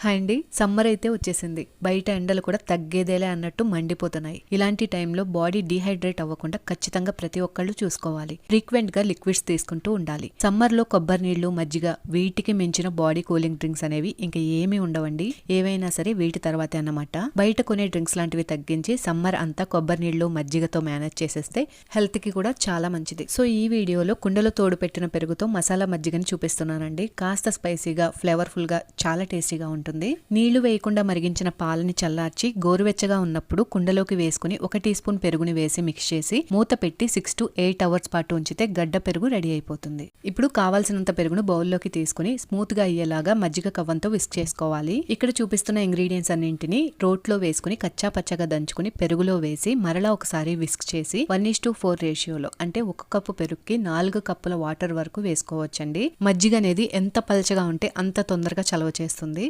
Hi అండి, summer అయితే వచ్చేసింది. బయట ఎండలు కూడా తగ్గేదేలే అన్నట్టు మండిపోతున్నాయి. ఇలాంటి టైంలో బాడీ డీహైడ్రేట్ అవ్వకుండా ఖచ్చితంగా ప్రతి ఒక్కళ్ళు చూసుకోవాలి. ఫ్రీక్వెంట్ గా లిక్విడ్స్ తీసుకుంటూ ఉండాలి. సమ్మర్ లో కొబ్బరి నీళ్లు, మజ్జిగ వీటికి మించిన బాడీ కూలింగ్ డ్రింక్స్ అనేవి ఇంకా ఏమీ ఉండవండి. ఏవైనా సరే వీటి తర్వాతే అన్నమాట. బయట కొనే డ్రింక్స్ లాంటివి తగ్గించి సమ్మర్ అంతా కొబ్బరి నీళ్లు, మజ్జిగతో మేనేజ్ చేసేస్తే హెల్త్ కి కూడా చాలా మంచిది. సో ఈ వీడియోలో కుండలో తోడు పెట్టిన పెరుగుతో మసాలా మజ్జిగని చూపిస్తున్నానండి. కాస్త స్పైసీగా, ఫ్లేవర్ఫుల్ గా, చాలా టేస్టీగా ఉంటుంది. నీళ్లు వేయకుండా మరిగించిన పాలని చల్లార్చి గోరువెచ్చగా ఉన్నప్పుడు కుండలోకి వేసుకుని 1 టీ స్పూన్ పెరుగుని వేసి మిక్స్ చేసి మూత పెట్టి 6 to 8 hours పాటు ఉంచితే గడ్డ పెరుగు రెడీ అయిపోతుంది. ఇప్పుడు కావాల్సినంత పెరుగును బౌల్లోకి తీసుకుని స్మూత్ గా అయ్యేలాగా మజ్జిగ కవ్వంతో విస్క్ చేసుకోవాలి. ఇక్కడ చూపిస్తున్న ఇంగ్రీడియంట్స్ అన్నింటినీ రోట్లో వేసుకుని కచ్చా పచ్చగా దంచుకుని పెరుగులో వేసి మరలా ఒకసారి విస్క్ చేసి 1:4 రేషియోలో, అంటే 1 కప్పు పెరుగుకి 4 కప్పుల వాటర్ వరకు వేసుకోవచ్చండి. మజ్జిగ అనేది ఎంత పలచగా ఉంటే అంత తొందరగా చలవ చేస్తుంది.